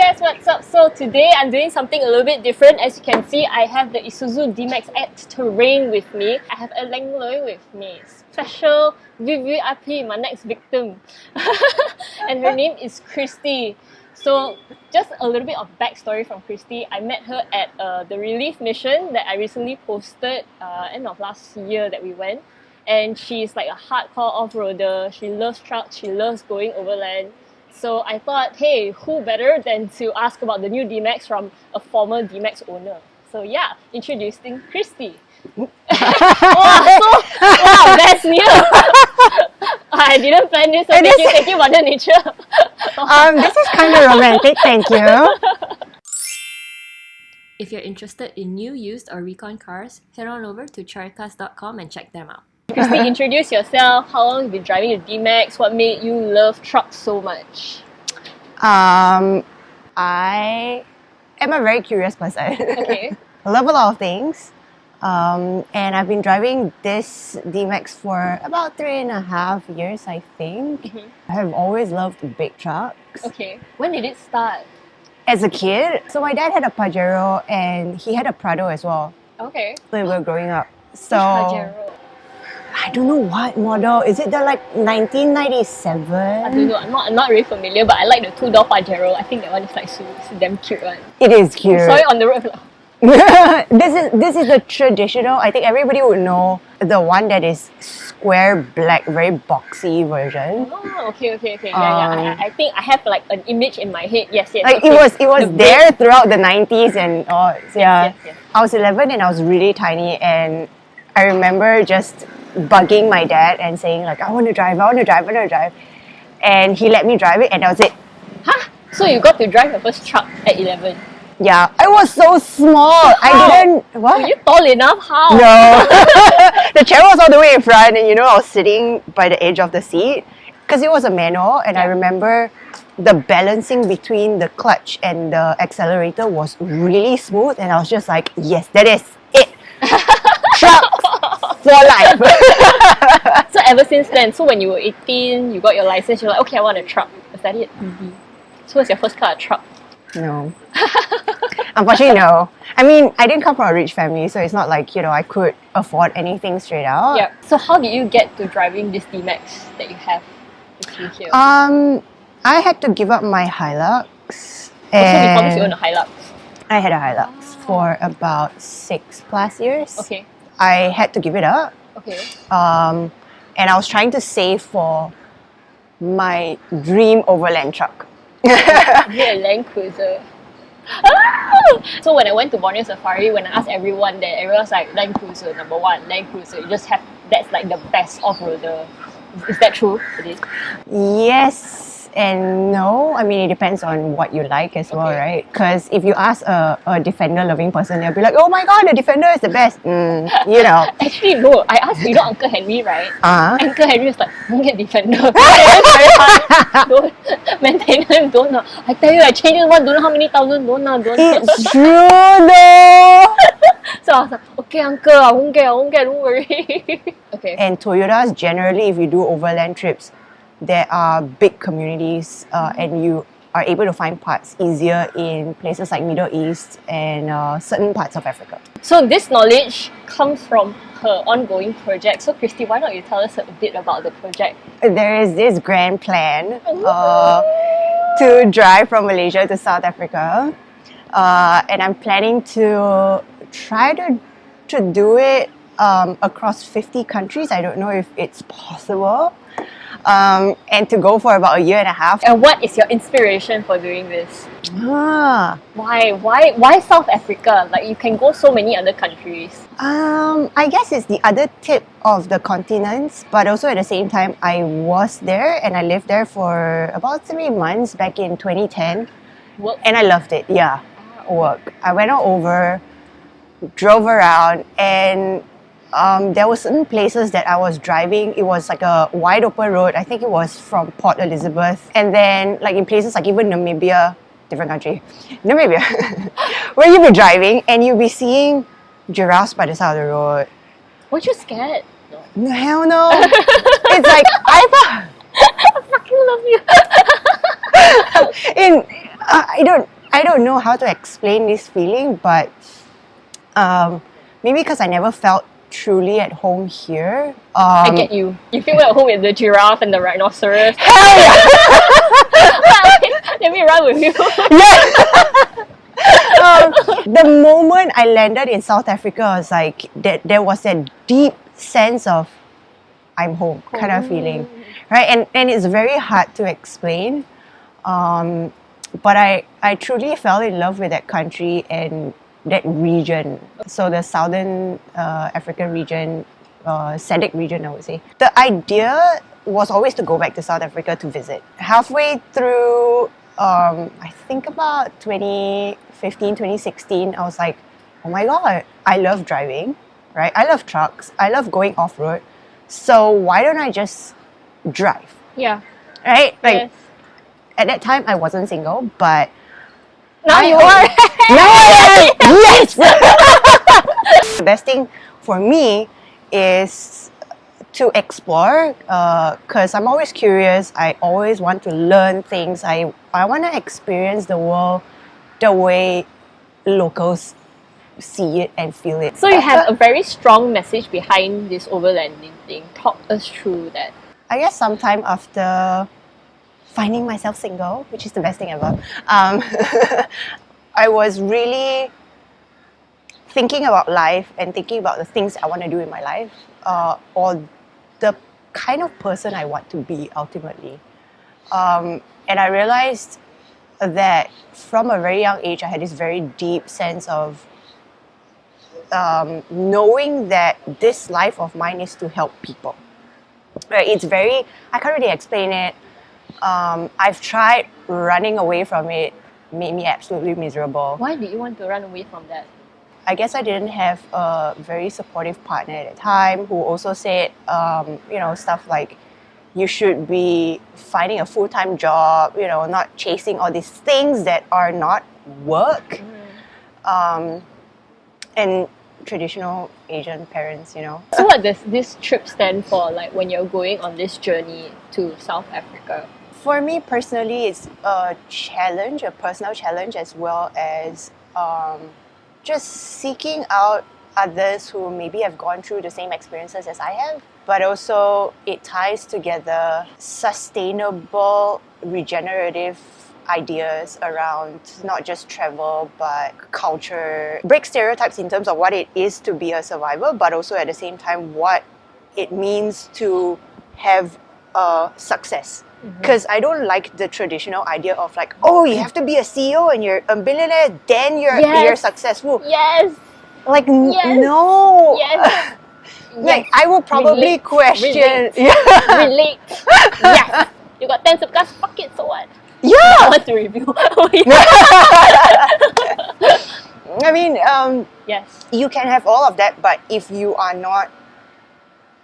guys, what's up? So today I'm doing something a little bit different. As you can see, I have the Isuzu D-Max X Terrain with me. I have a Langloy with me. Special VVIP, my next victim. And her name is Christy. So just a little bit of backstory from Christy. I met her at the relief mission that I recently posted end of last year that we went. And she's like a hardcore off-roader. She loves trucks, she loves going overland. So I thought, hey, who better than to ask about the new D-Max from a former D-Max owner. So yeah, introducing Christy. Wow, that's new. I didn't plan this, so thank you, Mother Nature. This is kind of romantic, thank you. If you're interested in new, used, or recon cars, head on over to charcars.com and check them out. Christy, introduce yourself. How long have you been driving your D-Max? What made you love trucks so much? I am a very curious person. Okay. I love a lot of things. And I've been driving this D-Max for about 3.5 years, I think. Mm-hmm. I have always loved big trucks. Okay. When did it start? As a kid, so my dad had a Pajero and he had a Prado as well Okay. when we were growing up. So Pajero. I don't know what model. Is it the like 1997? I don't know. I'm not really familiar, but I like the 2-door Pajero. I think that one is like so damn cute one. It is cute. Sorry, on the road. This is the traditional. I think everybody would know the one that is square black, very boxy version. Oh, okay. Yeah. I think I have like an image in my head. Yes. Like okay. it was there throughout the 90s and yeah. Yes. I was 11 and I was really tiny, and I remember just bugging my dad and saying like, I want to drive, and he let me drive it, and that was it. Huh? So you got to drive your first truck at 11? Yeah, I was so small. How? I didn't. What? Were you tall enough? How? No. The chair was all the way in front, and I was sitting by the edge of the seat because it was a manual, and I remember the balancing between the clutch and the accelerator was really smooth, and I was just like, yes, that is it. Trucks for life. So ever since then, so when you were 18, you got your license, you're like, okay, I want a truck. Is that it? Mm-hmm. So what's your first car? A truck? No. Unfortunately, no. I mean, I didn't come from a rich family, so it's not like, I could afford anything straight out. Yeah. So how did you get to driving this D-Max that you have with you here? I had to give up my Hilux. So before this you own a Hilux? I had a Hilux for about 6+ years. Okay. I had to give it up. Okay. And I was trying to save for my dream overland truck. Yeah, Land Cruiser. Ah! So when I went to Borneo Safari, when I asked everyone there, everyone's like, Land Cruiser, number one, Land Cruiser. You just have, that's like the best off-roader. Is that true? It is? Yes and no. I mean, it depends on what you like as well, right? Because if you ask a Defender-loving person, they'll be like, oh my god, the Defender is the best. Actually, no. I asked, Uncle Henry, right? Uncle Henry was like, don't get Defender. It's very hard. Don't. Maintenance, don't. I tell you, I changed one, don't know how many thousand, don't. It's true though. So I was like, okay, uncle, I won't get, don't worry. Okay. And Toyotas, generally, if you do overland trips, there are big communities and you are able to find parts easier in places like Middle East and certain parts of Africa. So this knowledge comes from her ongoing project. So Christy, why don't you tell us a bit about the project? There is this grand plan to drive from Malaysia to South Africa. And I'm planning to try to do it across 50 countries. I don't know if it's possible. And to go for about 1.5 years. And what is your inspiration for doing this? Why South Africa? Like, you can go so many other countries. I guess it's the other tip of the continents, but also at the same time, I was there and I lived there for about 3 months back in 2010. Work? And I loved it, yeah. Work. I went all over, drove around, and there were certain places that I was driving. It was like a wide open road. I think it was from Port Elizabeth. And then like in places like even Namibia, different country, Namibia, where you'll be driving and you'll be seeing giraffes by the side of the road. Weren't you scared? No, hell no. It's like, I fucking love you. I don't, I don't know how to explain this feeling, but maybe because I never felt truly at home here. I get you. You feel at home with the giraffe and the rhinoceros. Hell yeah! Let me run with you. The moment I landed in South Africa, I was like, there was that deep sense of I'm home kind of feeling, right? And it's very hard to explain, but I truly fell in love with that country and that region. So the Southern African region, SADC region, I would say. The idea was always to go back to South Africa to visit. Halfway through, I think about 2015, 2016, I was like, oh my God, I love driving, right? I love trucks. I love going off-road. So why don't I just drive, Yeah. right? Like Yes. at that time, I wasn't single, but Now you are. now I am. Yes. The best thing for me is to explore, because I'm always curious. I always want to learn things. I want to experience the world the way locals see it and feel it. So you have a very strong message behind this overlanding thing. Talk us through that. I guess sometime after finding myself single, which is the best thing ever, I was really thinking about life and thinking about the things I want to do in my life, or the kind of person I want to be ultimately. And I realized that from a very young age, I had this very deep sense of knowing that this life of mine is to help people. Right? It's very, I can't really explain it. I've tried running away from it, made me absolutely miserable. Why did you want to run away from that? I guess I didn't have a very supportive partner at the time who also said, stuff like, you should be finding a full-time job, not chasing all these things that are not work. And traditional Asian parents, So what does this trip stand for, like when you're going on this journey to South Africa? For me personally, it's a challenge, a personal challenge, as well as just seeking out others who maybe have gone through the same experiences as I have. But also, it ties together sustainable, regenerative ideas around not just travel but culture, break stereotypes in terms of what it is to be a survivor, but also at the same time what it means to have success. Because I don't like the traditional idea of like, oh, you have to be a CEO and you're a billionaire, then you're successful. Yes. Like Yes. no. Yes. Like I will probably Relate. question. Relate. Yeah. Relate. Yes. You got 10 subclass, fuck it, so what? I Yeah. want to review. I mean, Yes. you can have all of that, but if you are not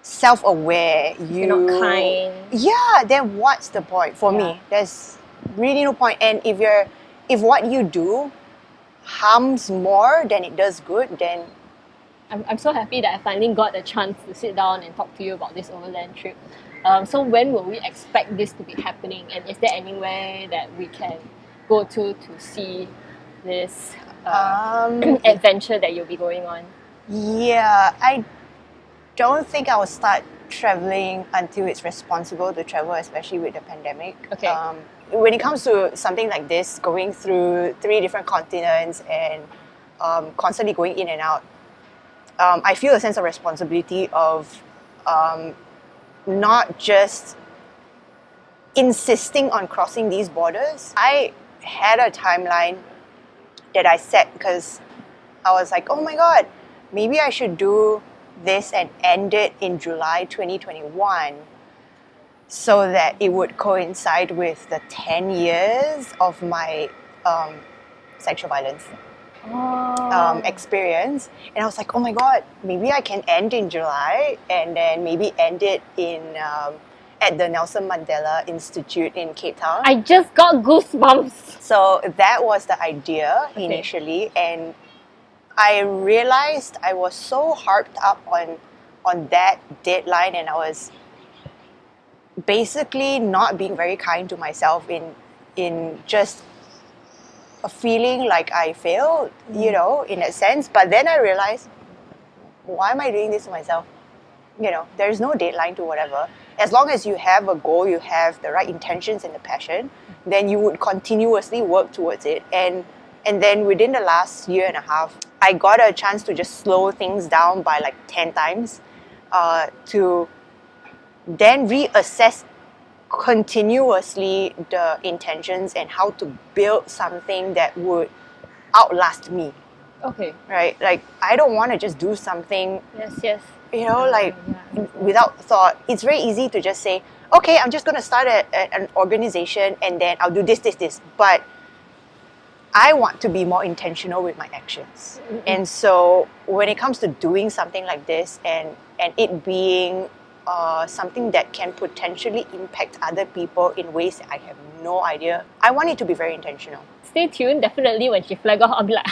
self-aware, You're not kind. yeah, then what's the point? For Yeah. me, there's really no point. And if what you do harms more than it does good, then I'm so happy that I finally got a chance to sit down and talk to you about this overland trip. So when will we expect this to be happening? And is there anywhere that we can go to see this adventure that you'll be going on? yeah, I don't think I will start traveling until it's responsible to travel, especially with the pandemic. Okay. When it comes to something like this, going through 3 different continents and constantly going in and out, I feel a sense of responsibility of not just insisting on crossing these borders. I had a timeline that I set because I was like, oh my God, maybe I should do this and end it in July 2021 so that it would coincide with the 10 years of my sexual violence experience. And I was like, oh my God, maybe I can end in July and then maybe end it in at the Nelson Mandela Institute in Cape Town. I just got goosebumps. So that was the idea initially, and I realized I was so harped up on that deadline, and I was basically not being very kind to myself in just feeling like I failed, you know, in that sense. But then I realized, why am I doing this to myself? You know, there's no deadline to whatever. As long as you have a goal, you have the right intentions and the passion, then you would continuously work towards it. And then within the last year and a half, I got a chance to just slow things down by like 10 times to then reassess continuously the intentions and how to build something that would outlast me. Okay. Right? Like, I don't want to just do something, Yes. you know, like without thought. It's very easy to just say, okay, I'm just going to start an organization and then I'll do this. But I want to be more intentional with my actions. And so when it comes to doing something like this and it being something that can potentially impact other people in ways that I have no idea, I want it to be very intentional. Stay tuned. Definitely when she flag off, I'll be like,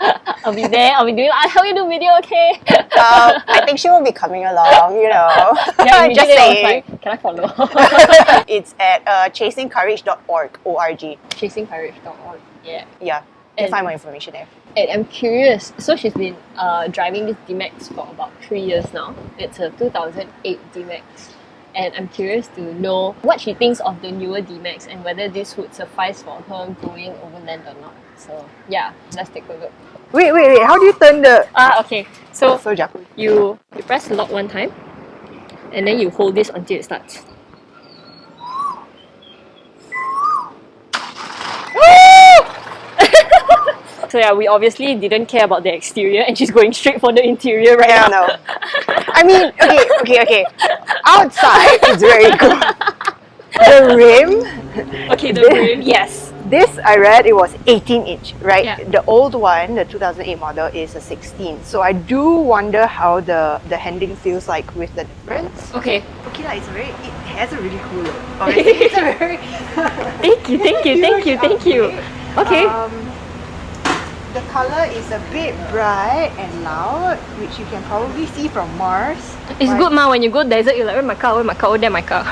I'll be there. I'll be doing. I'll help you do video, okay? I think she will be coming along, you know. Yeah, just I was saying. like, can I follow? It's at chasingcourage.org, O-R-G. Chasingcourage.org. Yeah. Yeah, you can find more information there. And I'm curious. So she's been driving this D-Max for about 3 years now. It's a 2008 D-Max. And I'm curious to know what she thinks of the newer D-Max and whether this would suffice for her going overland or not. So yeah, let's take a look. Wait, how do you turn the... Okay. So Japan. you press lock one time and then you hold this until it starts. So yeah, we obviously didn't care about the exterior and she's going straight for the interior right Yeah, now. no. I mean, okay. Outside, it's very good. The rim... Okay, the rim, yes. This, I read, it was 18-inch, right? Yeah. The old one, the 2008 model, is a 16. So I do wonder how the handling feels like with the difference. Okay. Okay, like, it has a really cool look. Honestly, it's a very... Thank you. Okay. The color is a bit bright and loud, which you can probably see from Mars. It's good, ma. When you go desert, you're like, where my car? Oh, there my car.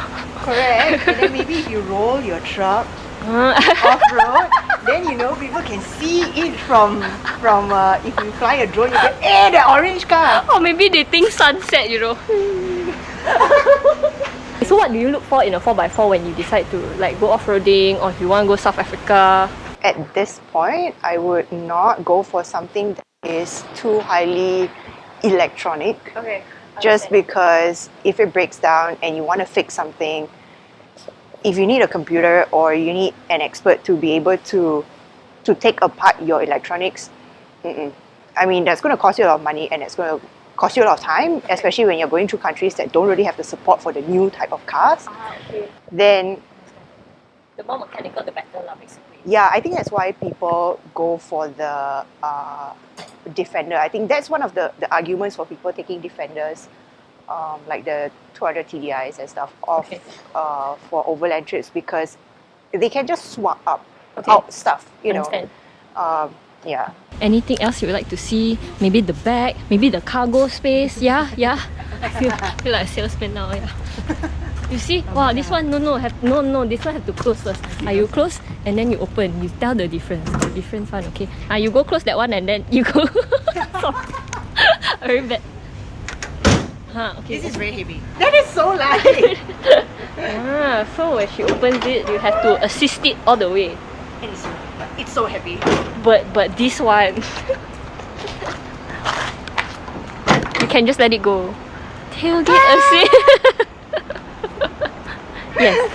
Correct. And then maybe if you roll your truck off-road, then you know people can see it from if you fly a drone, you get, hey, the orange car. Or maybe they think sunset, you know. So what do you look for in a 4x4 when you decide to like go off-roading or if you want to go South Africa? At this point, I would not go for something that is too highly electronic. Okay. Just because if it breaks down and you want to fix something, if you need a computer or you need an expert to be able to take apart your electronics, I mean, that's going to cost you a lot of money and it's going to cost you a lot of time, especially when you're going through countries that don't really have the support for the new type of cars. Okay. Then, The more mechanical, the better, basically. yeah, I think that's why people go for the Defender. I think that's one of the arguments for people taking Defenders, like the 200 TDIs and stuff, for overland trips, because they can just swap out stuff, you know. Yeah. Anything else you would like to see? Maybe the back, maybe the cargo space. Yeah. I feel like a salesman now. Yeah. You see? Wow, this one no, this one have to close first. You close and then you open. You tell the difference. The difference one, okay? You go close that one and then you go. Very bad. Okay. This is very heavy. That is so light. So when she opens it, you have to assist it all the way. And it's so heavy. But this one, you can just let it go. Tailgate assist. Yes.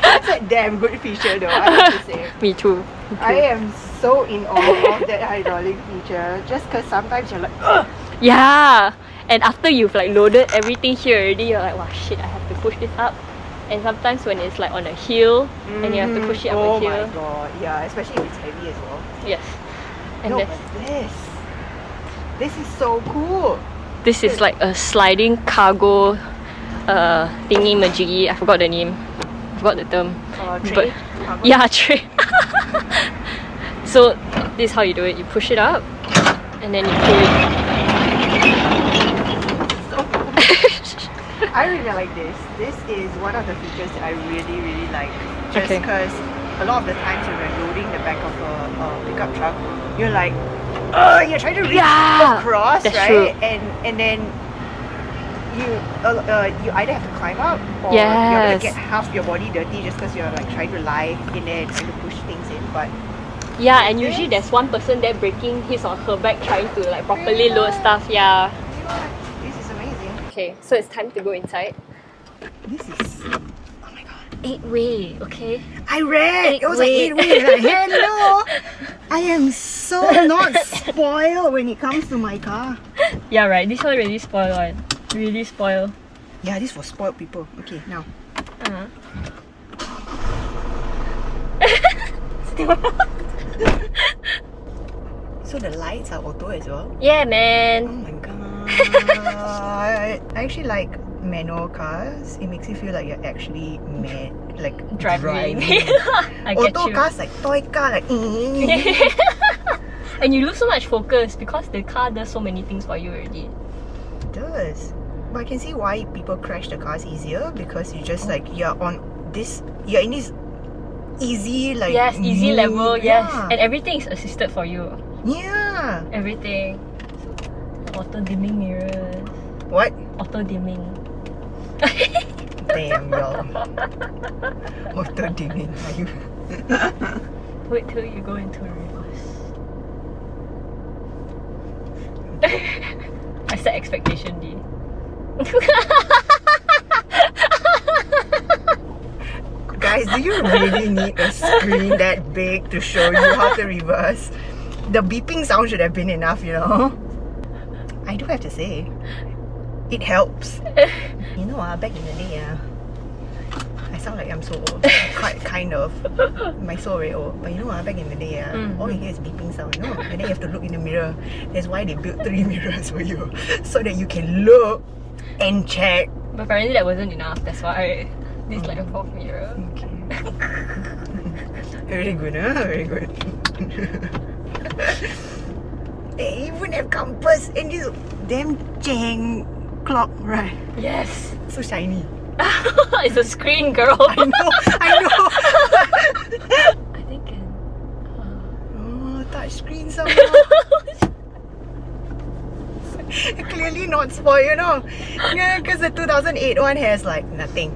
That's a damn good feature though, I have to say. Me too. I am so in awe of that hydraulic feature, just because sometimes you're like, ugh! Yeah. And after you've like loaded everything here already, you're like, wow, shit, I have to push this up. And sometimes when it's like on a hill and you have to push it up a hill. Oh my god, yeah, especially if it's heavy as well. Yes. And No, but this is so cool. this is like a sliding cargo thingy majiggy. I forgot the name. I forgot the term. Tray? But yeah, tray. So this is how you do it. You push it up and then you pull it. I really like this. This is one of the features that I really, really like. Just because a lot of the times when we're loading the back of a pickup truck, you're like, you're trying to reach across, that's right? true. And then you either have to climb up or you're Yes. gonna get half your body dirty just because you're like trying to lie in there and trying to push things in. But Yeah, and usually there's one person there breaking his or her back trying to like properly load stuff. Yeah. you know what? This is amazing. Okay, so it's time to go inside. This is, oh my god. 8-way, okay? I read it was like 8-way. 8 ways. Like, hello, I am so not spoiled when it comes to my car. Yeah, right. This one really spoiled one. Really spoiled. Yeah, this for spoiled people. Okay, now. So the lights are auto as well? Yeah, Oh man. my god. I actually like manual cars. It makes you feel like you're actually like Driving. driving. I get Auto you. cars like toy car like And you lose so much focus because the car does so many things for you already. It does. But I can see why people crash the cars easier, because you just like you're in this easy like Yes, easy move. level, yes. Yeah. And everything is assisted for you. Yeah. Everything. Auto dimming mirrors. What? Auto dimming. Damn, y'all. Auto dimming. Are you? Wait till you go into reverse. I set expectation, D. Guys, do you really need a screen that big to show you how to reverse? The beeping sound should have been enough, you know? I do have to say, it helps. You know, back in the day, I sound like I'm so old. Kind of. My soul very old. But you know, back in the day, all you hear is beeping sound, you know? And then you have to look in the mirror. That's why they built 3 mirrors for you. So that you can look and check. But apparently that wasn't enough, that's why this is like a 4th mirror. Okay. Very good, huh? Very good. They even have compass and this damn jang clock, right? Yes! So shiny. It's a screen, girl! I know. I think can... Oh, touch screen somehow. Clearly not spoiled, you know. Yeah, because the 2008 one has like nothing.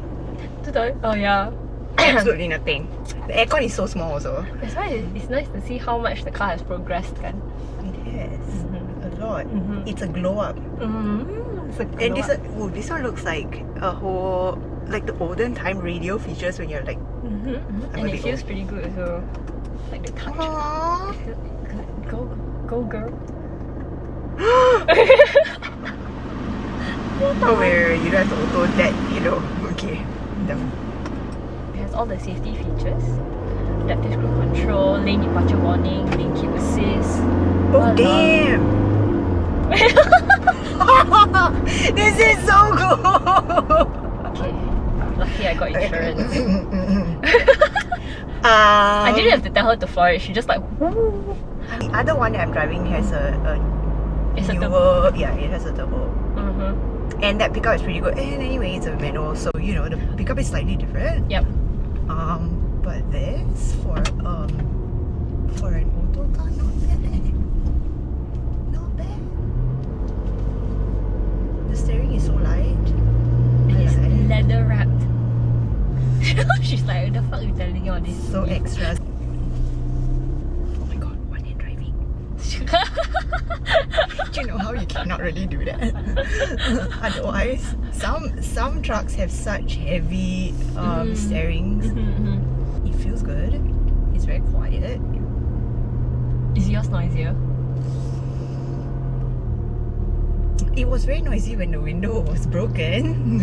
Oh yeah. Absolutely nothing. The aircon is so small also. That's why it's nice to see how much the car has progressed, kan? It has. A lot. Mhm. It's a glow up. It's a And glow up. this one looks like a whole, like the olden time radio features when you're like, I'm And a it bit feels old. pretty good as well. Like the touch. aww. Go girl. Oh wait, you don't have to auto that, you know. Okay. Done. It has all the safety features. Adaptive cruise control, lane departure warning, lane keep assist. Oh Walao. damn! This is so good! Okay. Lucky I got insurance. I I didn't have to tell her to floor it, she just like whoo. The other one that I'm driving has a It's a newer, yeah, it has a turbo. Mm-hmm. And that pickup is pretty good. And anyway, it's a manual, so you know the pickup is slightly different. Yep. But this for an auto car, not bad. Not bad. The steering is so light. And it's I like. leather wrapped. She's like, what the fuck you telling you all this? So extra. Oh my god, one-hand driving. Do you know how you cannot really do that? Otherwise, some trucks have such heavy steerings. It feels good. It's very quiet. Is yours noisier? It was very noisy when the window was broken.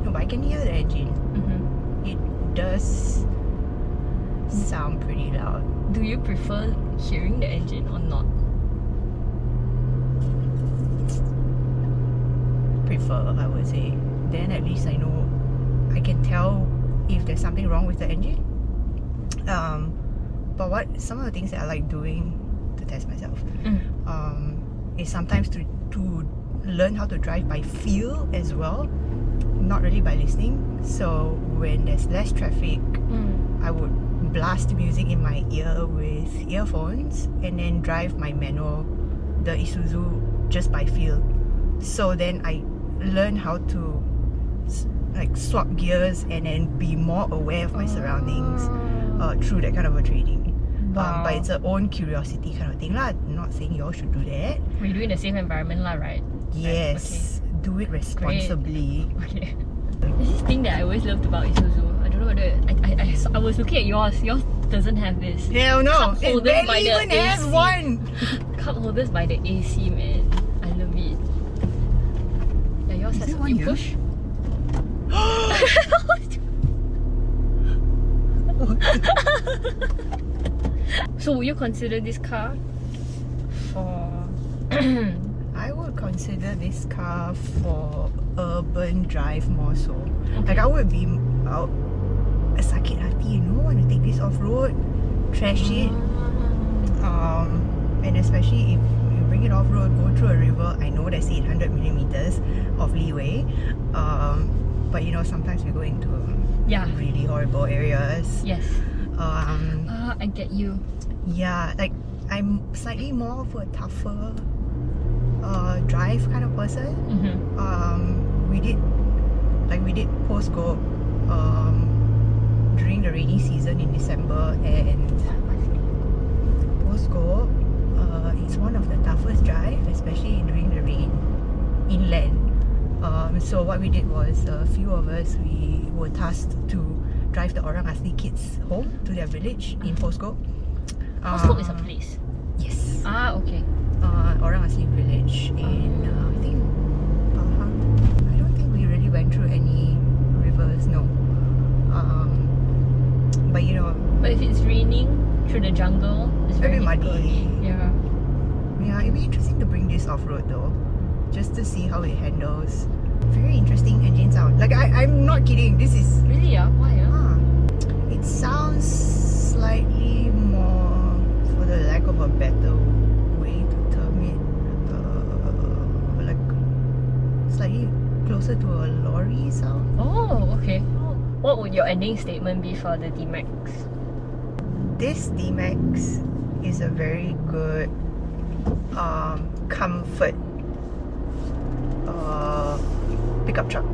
No, but I can hear the engine. It does sound pretty loud. Do you prefer hearing the engine or not? Prefer, I would say. Then at least I know, I can tell if there's something wrong with the engine. But some of the things that I like doing to test myself is sometimes to learn how to drive by feel as well. not really by listening. So when there's less traffic, I would blast music in my ear with earphones and then drive my manual, the Isuzu, just by feel. So then I learn how to like swap gears and then be more aware of my surroundings through that kind of a training. Wow. But it's a own curiosity kind of thing lah. I'm not saying you all should do that. We do in a safe environment lah, right? Yes, do it responsibly. Okay. There's this thing that I always loved about Isuzu. I don't know whether I was looking at yours. Yours doesn't have this. Hell no, Cup it holders by barely the even has AC. one. Cup holders by the AC, man. I love it. Yeah, yours Is has there a one you here? push. So would you consider this car for I would consider this car for urban drive more so. Like I would be out sakit hati, you know, want to take this off road, trash it. And especially if you bring it off road, go through a river. I know there's 800 millimeters of leeway, but you know sometimes we go into yeah. really horrible areas. Yes. I get you. Yeah, like I'm slightly more of a tougher drive kind of person. We did postgo during the rainy season in December, and postgo it's one of the toughest drive, especially during the rain inland. So what we did was a few of us, we were tasked to drive the Orang Asli kids home to their village in Postgo. Postgo is a place. Yes. Okay. Orang Asli village in I think Pahang. I don't think we really went through any rivers, no. But you know, But if it's raining through the jungle, it's very very muddy. difficult. Yeah. Yeah, it'd be interesting to bring this off road though, just to see how it handles. Very interesting engine sound. Like I'm not kidding. This is Really? Why? it sounds slightly more, for the lack of a better way to term it, like slightly closer to a lorry sound. Oh, okay. What would your ending statement be for the D-Max? This D-Max is a very good comfort pickup truck.